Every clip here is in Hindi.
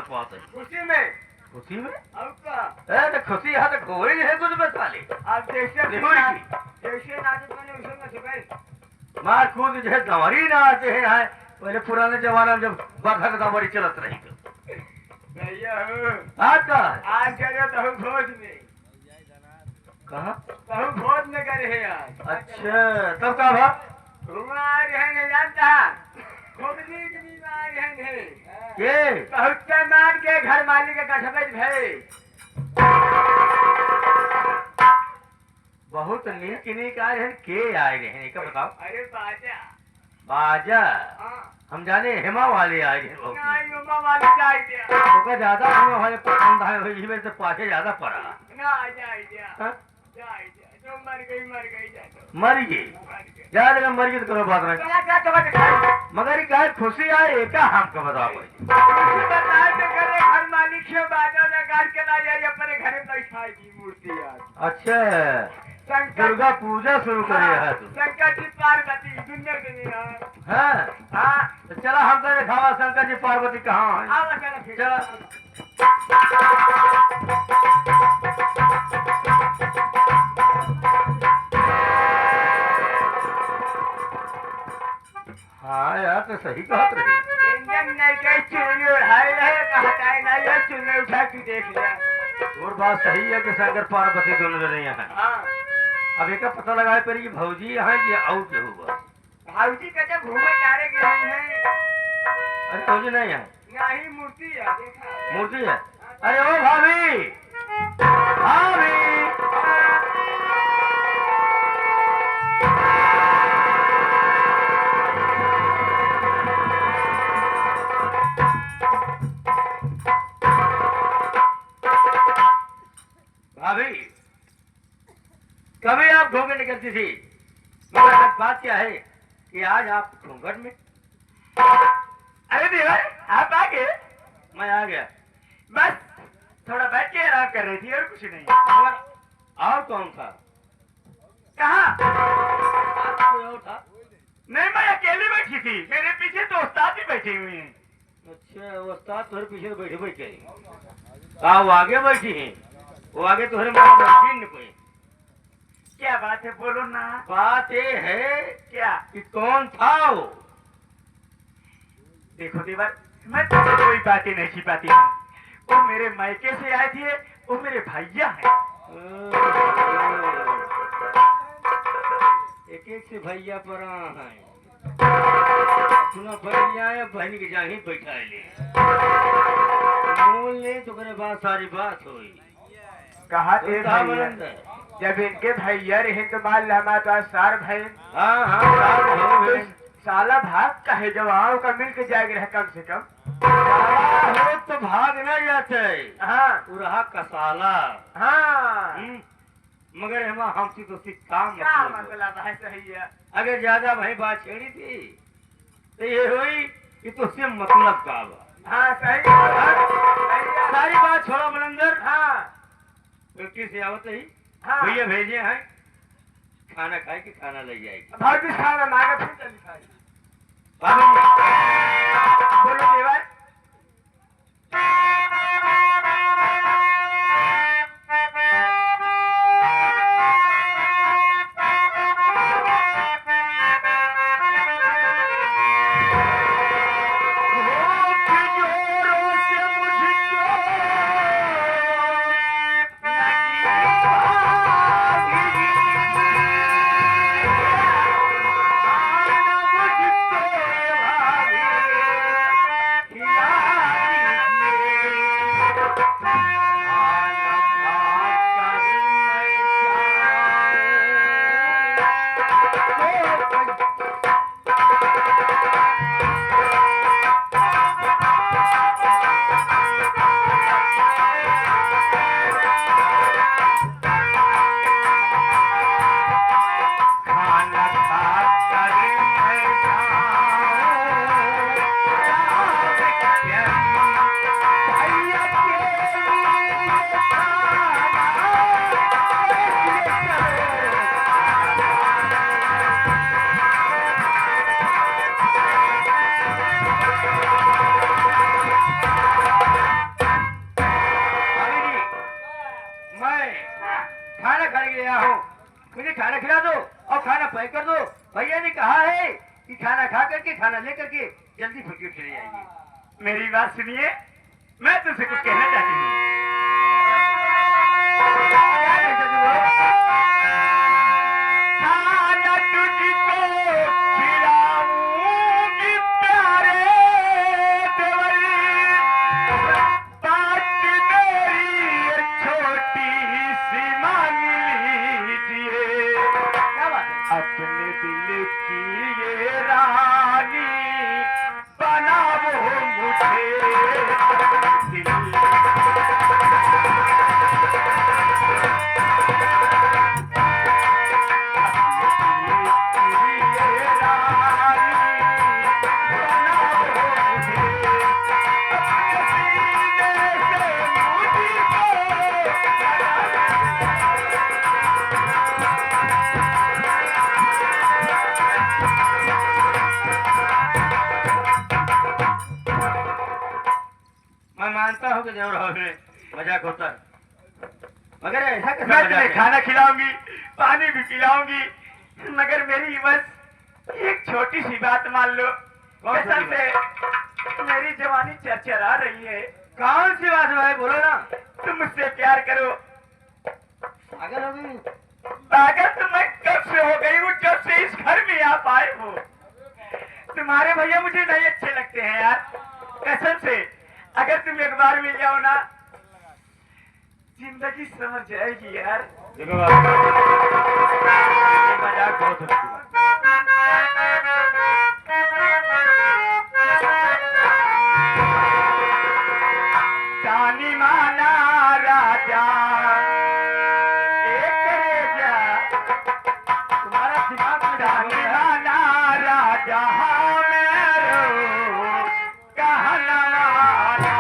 पाते खुशी में खुशी में अब का ए तो खुशी है तो कोई है कुछ में साले अब जैसे जैसे नाचत मैंने उसे न सिखाई मार कूद जो है दंवरी ना आते हैं पहले पुराने जमाना में जब बरखा दंवरी चलत रही तो भैया हो आज का आज करे तो भोज में कहाँ बहु भोज में करे है आज अच्छा तब का भा हमारे हैं नहीं जानता खोदनी की बीमारी है ये बहुत मान के घर मालिक का गठबज भय बहुत नीक नीक आए हैं के आए रहे हैं क्या बताओ अरे बाजा बाजा हाँ हम जाने हेमा वाले आए हैं बहुत नहीं उमा वाली जाए दिया तो ज्यादा हेमा वाले पसंद आए हुई में से पाछे ज्यादा पड़ा ना जाए दिया हाँ? जाए दिया जो मर गई जातो मर गई ज्यादा जगह मर गई तो करो बात नहीं क्या क्या तो बात खाई मगर ये क्या खुशी आए एक हमको बताओ भाई कुछ बताए तो करे घर मालिक से बाजा ने गाड़ के ला जाए अपने घर में बैठाएगी मूर्ति आज अच्छा शंकर दुर्गा पूजा शुरू करे है तू शंकर जी पार्वती दुनिया के लिए हाँ हाँ तो चला हम तो दिखावा शंकर जी पार्वती कहाँ है आओ चलो फिर चला हाँ यार तो सही बात रही इंजन नहीं के चुनी उठाई रहे हटाए नहीं है चुनी उठा के देख लिया और बात सही है कि शंकर पार्वती दोनों जने हैं हाँ अब एक पता लगाए पर कि भौजी यहाँ ये आउट जो होगा भाऊजी का जब घूमे जा रहे गए हैं अरे भौजी नहीं है नहीं मूर्ति है देखा मूर्ति है अरे ओ भाभी भाभी भाभी कभी आप घूंघट निकलती थी मगर आज बात क्या है कि आज आप घूंघट में अरे देवर आप आ गए मैं आ गया बस थोड़ा बैठ के आराम कर रही थी और कुछ नहीं मगर और कौन था कहाँ आप कोई और था नहीं मैं अकेले बैठी थी मेरे पीछे तो उस्ताद भी बैठे हुए हैं अच्छा वो उस्ताद तुम्हारे पीछे बैठे बैठे हैं वो आगे बैठी हैं वो आगे तुम्हारे माँ बैठी नहीं कोई क्या बात है बोलो ना बात ये है क्या कि कौन था वो देखो देवर मैं तुमसे कोई बातें नहीं छिपाती हूँ वो मेरे मायके से आए थे वो मेरे भैया हैं एक एक से भैया पर है सुना भैया है बहन के जाही बैठा ले बोल ले तो करे बात सारी बात हुई कहा थे था भैया बलंदर जब इनके भैया रहे तो मान हमारा तो सार भाई हाँ हाँ साथ हो साला भाग का है जब आओ का मिल के जाएगा रहे कम से कम साला हो तो भाग न जाते हाँ उरहा कसाला हाँ मगर हम हमसे तो सिर्फ काम क्या मतलब मतलब है सही है अगर ज्यादा भाई बात छेड़ी थी तो ये हुई कि तुझसे मतलब का बा हाँ सही है सारी बात छोड़ा बलंदर हाँ फैक्ट्री से आवत ही हाँ भैया भेजे हैं खाना खाए कि खाना ले जाएगी भाभी खाना मांगा फिर चली खाई भाभी बोलो देवर मुझे खाना खिला दो और खाना पैक कर दो। भैया ने कहा है कि खाना खा करके खाना लेकर के जल्दी फकीर चले जाएंगे। मेरी बात सुनिए, मैं तुमसे कुछ कहना चाहती हूँ। खाना तुझको खिलाऊंगी प्यारे देवर, बात मेरी छोटी सी मान लीजिए। क्या बात है? अपने दिल की ये रानी बनाओ मुझे दिल। मैं मानता हूँ कि देवराव में मजाक होता है, मगर ऐसा कैसा मैं मजाक तुम्हें है? खाना खिलाऊंगी, पानी भी पिलाऊंगी, मगर मेरी बस एक छोटी सी बात मान लो। कौन सी कसम से मेरी जवानी चरचरा रही है। कौन सी बात है भाई, बोलो ना। तुम मुझसे प्यार करो। अगर हो गई पागल तो मैं कब से हो गई हूँ, जब से इस घर में आप आए हो। तुम्हारे भैया मुझे नहीं अच्छे लगते हैं यार, कसम से। अगर तुम एक बार मिल जाओ ना, जिंदगी समझ जाएगी यार। देखो बाबू, ये मजाक बहुत होती है। जानी माना राजा एक रेजा, तुम्हारा दिमाग में जानी माना राजा मेरो कहना वाला।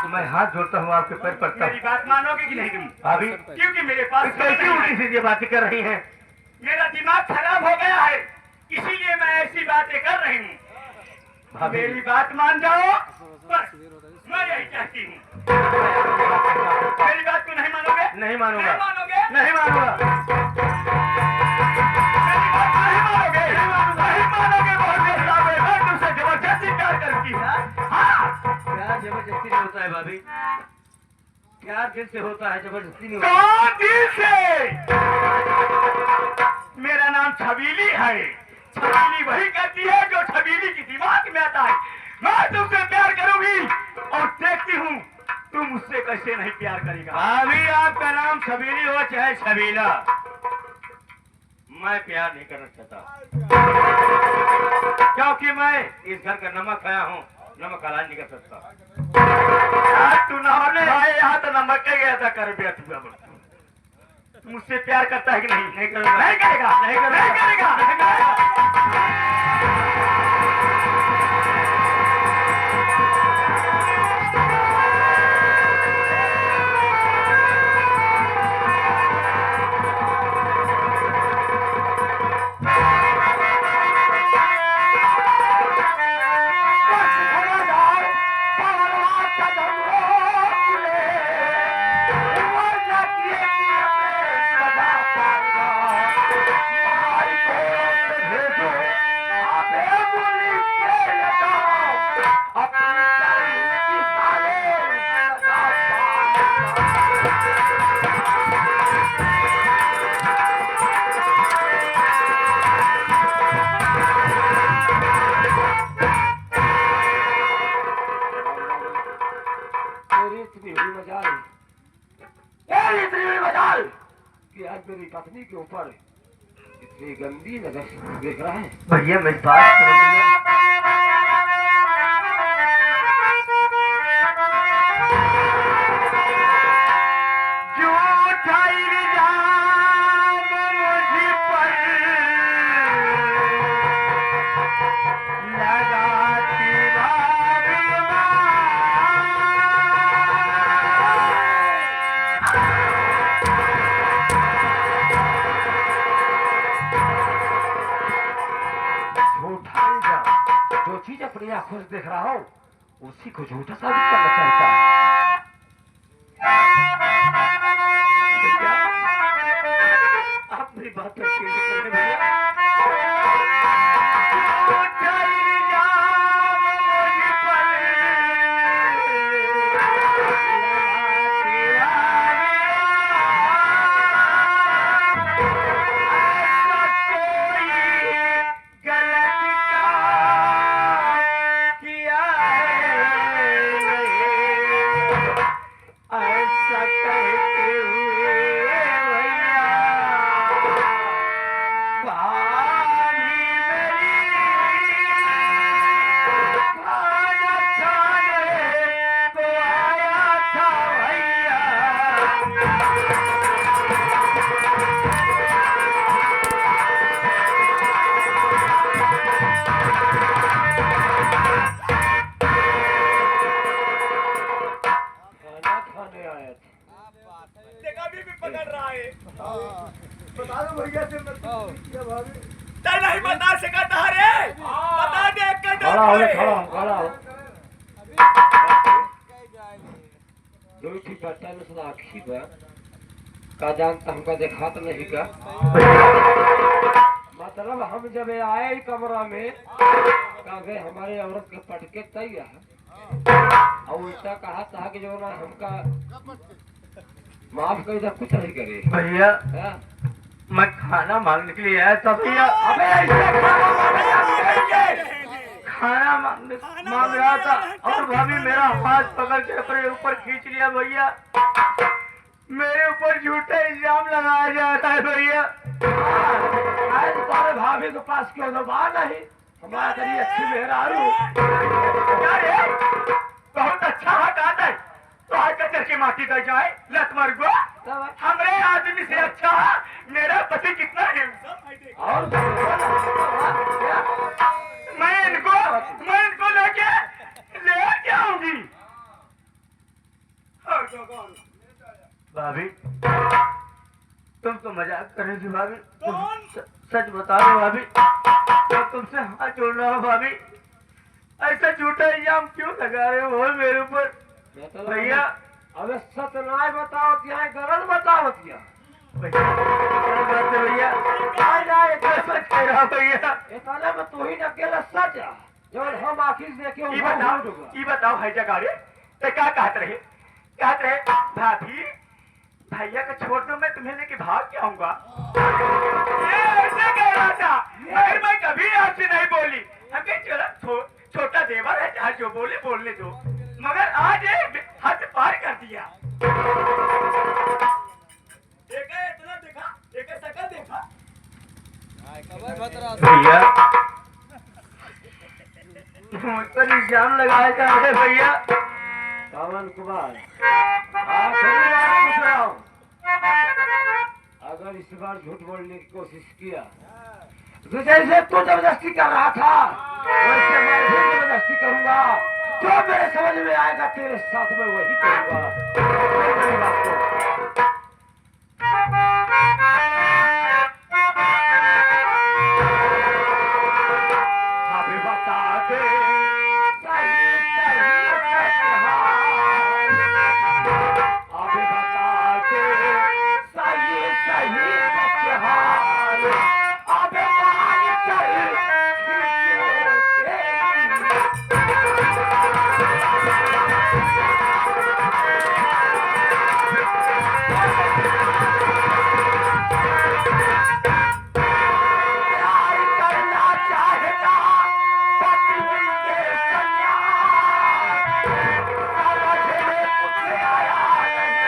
मैं हाथ जोड़ता हूँ, आपके पैर पड़ता मेरी हूँ। बात मानोगे कि नहीं तुम? भाभी क्योंकि मेरे पास कैसी उल्टी सीधी बातें कर रही हैं? मेरा दिमाग खराब हो गया है, इसीलिए मैं ऐसी बातें कर रही हूँ। भाभी मेरी बात मान जाओ, बस मैं यही चाहती हूँ। मेरी बात को नहीं मानोगे? नहीं मानूंगा, नहीं मानोगे? नहीं मानूंगा, मेरी बात नहीं मानोगे? नहीं मानोगे? बहुत देर साहब, मैं तुमसे जबरदस्ती प्यार करती हूँ। हाँ, क्या जबरदस्ती नहीं होता है भाभी? क्या दिल से होता है, जबरदस्ती नहीं होता। कौन दिल से? मेरा नाम छबीली है। छबीली वही करती है जो छबीली की दिमाग में आता है। मैं तुमसे प्यार करूंगी और देखती हूँ तू मुझसे कैसे नहीं प्यार करेगा? भाभी आपका नाम छबीली हो चाहे छबीला, मैं प्यार नहीं करना चाहता, क्योंकि मैं इस घर का नमक खाया हूँ, नमक हलाल नहीं कर सकता। यार तू नमक खाए यहाँ तो नमक का ही ऐसा कर दिया तू। अब तू मुझसे प्यार करता है कि नहीं? नहीं करूंगा। नहीं करेगा, नहीं करूंगा। नहीं करेगा, नहीं करेगा। कि आज मेरी पत्नी के ऊपर इतनी गंदी नजर देख रहा है। भैया मेरी बात सुनो भैया। झूठा इल्जाम मुझ पर लगाती भाभी माँ। झूठा इल्जाम, जो चीज अपनी आंखों से देख रहा हो उसी को झूठा साबित करना चाहता है। आप मेरी बात पर यकीन नहीं करते भैया। झूठा इल्जाम मुझ पर लगाती ऐसा कहते हुए भैया भाभी मेरी खाना खाने को आया था भैया। खाना खाने आया था। देखा भी पकड़ रहा है। बता दो भैया से मत क्या भाभी। तय नहीं बता सकता रे। बता दे खड़ा हो, खड़ा हो। ठीक बच्चा ने सुना आखी बा का जानता हमका देखा तो नहीं का। मतलब हम जब आए कमरा में कहे हमारे औरत के पटके तैयार और उल्टा कहा था कि जो ना हमका माफ कर दे, कुछ नहीं करे। भैया हाँ? मैं खाना मांगने के लिए आया था भैया। अबे ऐसे खाना मांग रहा था और भाभी मेरा हाथ पकड़ के अपने ऊपर खींच लिया भैया। मेरे ऊपर झूठा इल्जाम लगाया जाता है भैया। आज तुम्हारे भाभी के पास क्यों दबा नहीं, हमारा तेरी अच्छी मेहरारू। क्या रे? बहुत अच्छा हाथ आता है तो हाथ कचर के माटी कर जाए लत मर गो। हमरे आदमी से अच्छा मेरा पति कितना है और मैं इनको लेके आऊंगी। भाभी तुम तो मजाक कर रही थी भाभी। तुम सच बता दो भाभी, मैं तुमसे हाथ जोड़ रहा हूँ भाभी। ऐसा झूठा इल्जाम क्यों लगा रहे हो मेरे ऊपर भैया? अबे सतनाय बताओ क्या गरज बताओ क्या भैया सच कह रहा भैया। इतना में तू ही न अकेला सच है जब हम आखिर देखे ई बताओ है जगह रे तो क्या कहते रहे भाभी भैया को छोड़ दो, मैं तुम्हें लेके भाग के आऊंगा। ये ऐसे कह रहा था मगर मैं कभी आपसे नहीं बोली। हमें चला छोटा देवर है, चाहे जो बोले बोलने दो, मगर आज हद पार कर देखा इतना देखा, देखा शकल देखा। भैया मुझ पर इल्जाम लगाया जा रहे भैया। पवन कुमार, आखिरी बार पूछ रहा हूँ, अगर इस बार झूठ बोलने की कोशिश किया तो जैसे तू जबरदस्ती कर रहा था वैसे मैं भी जबरदस्ती करूंगा। जो मेरे समझ में आएगा तेरे साथ में वही करूंगा। सुन मेरी बात को। अभी बता दे सही सही सच हाल। अभी बता दे सही सही सच हाल। अबे मान कर प्यार करना चाहता पति के सन्यास। समझ में कुछ आया नहीं,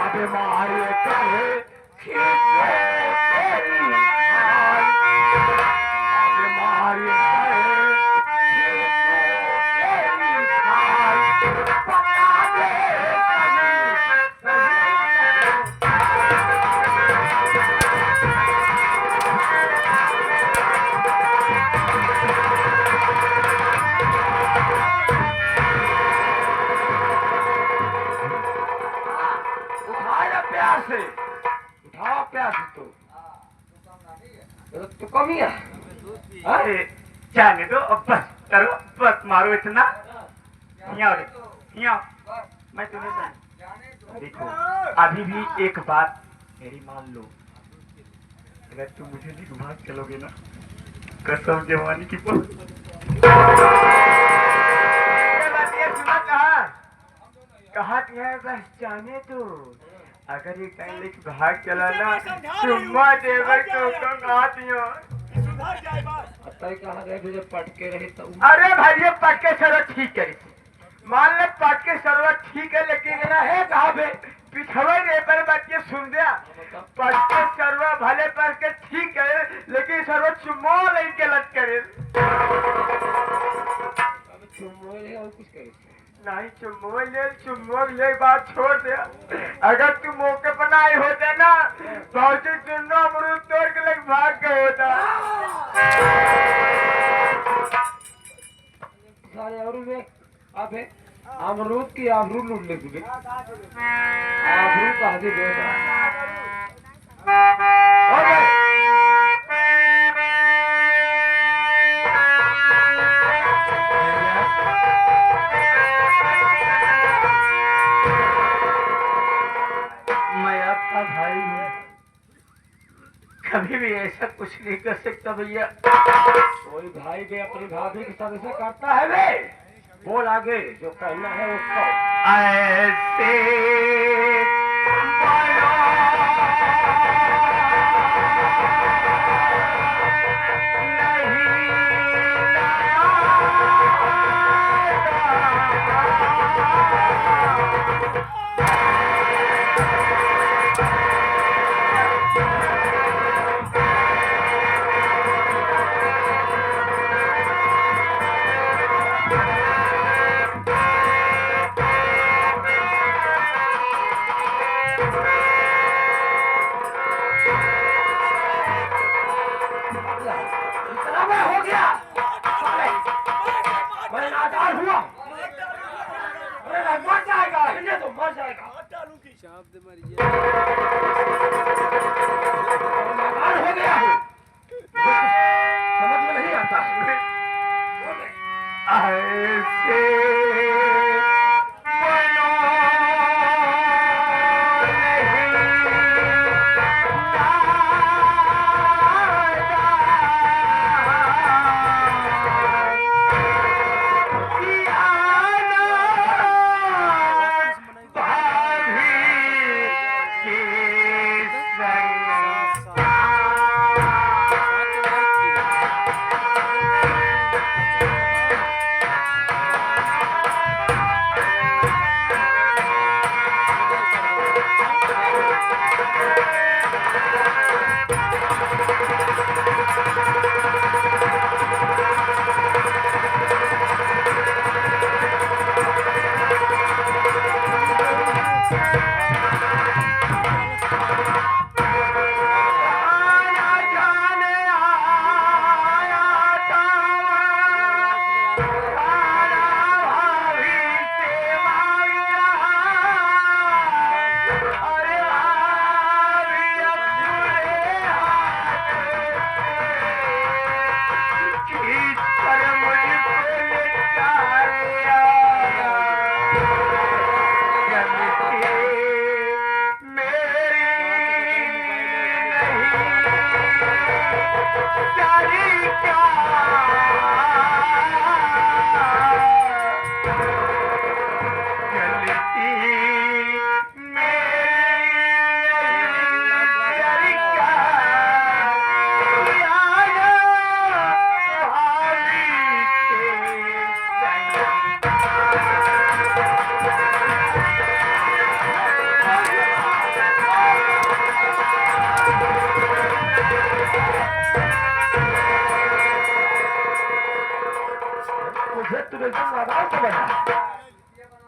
अबे मारे करे खींचो तेरी हाल। अबे मारे करे खींचो तेरी हाल। बता दे सही सही उठाया प्यार से, उठाओ प्यार से। तो कमी है। अरे जाने दो, अब बस करो, बस मारो इतना। यहाँ रे, यहाँ। मैं तुम्हें देखो, अभी भी एक बात मेरी मान लो, अगर तुम मुझे नहीं घुमा चलोगे ना, कसम जवानी की ये बात ये सुना कहा है, बस जाने दो। अगर ये टाइम लेके भाग चला ना, चुम्मा देवर तो कहा दियो। तय कहा गए तुझे पटके रहे तो अरे भाई ये पटके सर्व ठीक है, मान ले पटके सर्व ठीक है, लेकिन ना है कहा बे पिछवे रे पर बात ये सुन दिया। पटके सर्व भले पर के ठीक है, लेकिन सर्व चुम्मो नहीं के लट करे। तुम और कुछ करे नहीं चुम्मो ले बात छोड़ दे। अगर तू मौके पर नहीं होते ना, पहुंचे चुन्नो अमरूद तोड़ के लग भाग गए होता। सारे और में अबे अमरूद की आबरू लूट ले तुझे। आबरू कहा दे बेटा। हो गए। मैं आपका भाई हूँ, कभी भी ऐसा कुछ नहीं कर सकता भैया। कोई भाई भी अपनी भाभी के साथ ऐसा करता है बे? बोल आगे जो कहना है उसको। ऐसे इतना मैं हो गया साले, मैं नादान हुआ। अरे मर जाएगा, इन्हें तो मर जाएगा। नादान हो गया हूँ, समझ में नहीं आता। ऐसे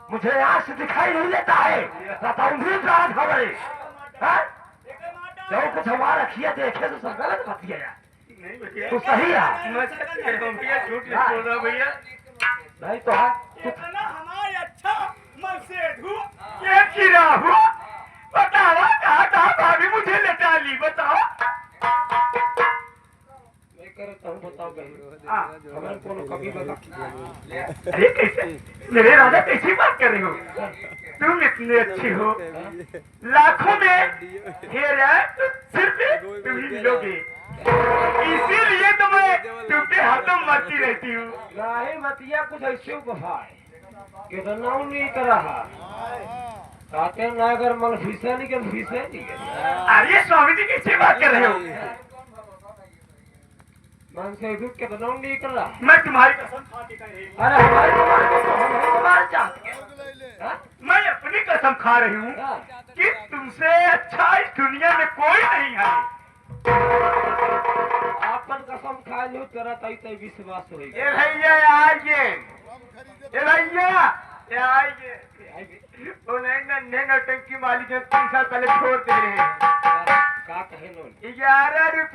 मुझे यहाँ से दिखाई नहीं देता है बताऊं भी रात हमारे जो कुछ हमारा रखिए देखे तो सब गलत बात किया यार नहीं भैया तू सही है मैं सच कह रहा हूँ भैया, झूठ नहीं बोल रहा भैया। नहीं तो है इतना हमारे अच्छा मन से धू ये गिरा हूँ बताओ कहा था भाभी मुझे लेटा ली बताओ मैं करता हूँ बताओ हाँ। हमारे कोनो कभी बता अरे कैसे मेरे राजा कैसी बात कर रही हो तुम इतने अच्छी हो लाखों में हेर है तो सिर्फ तुम ही मिलोगे इसीलिए तो मैं तुम पे हाथों मरती रहती हूँ नहीं मतिया कुछ ऐसे उपहा है कितना नहीं कर रहा कहते ना अगर मन फीसे नहीं कर फीसे नहीं कर अरे स्वामी जी कैसी बात कर रहे हो मन से दुख कितना नहीं कर रहा मैं तुम्हारी कसम खा के कह रही हूँ अरे हमारे तो हमारे चाहते हैं हाँ? मैं अपनी कसम खा रही हूँ हाँ? कि तुमसे अच्छा इस दुनिया में कोई नहीं है आपन कसम खा लो तेरा तई तई विश्वास होएगा ये भैया आइए ये भैया ये आइए वो नहीं नन्हे नौटंकी मालिक जो 3 साल पहले छोड़ दे रहे हैं का कहे लो 11 रुपये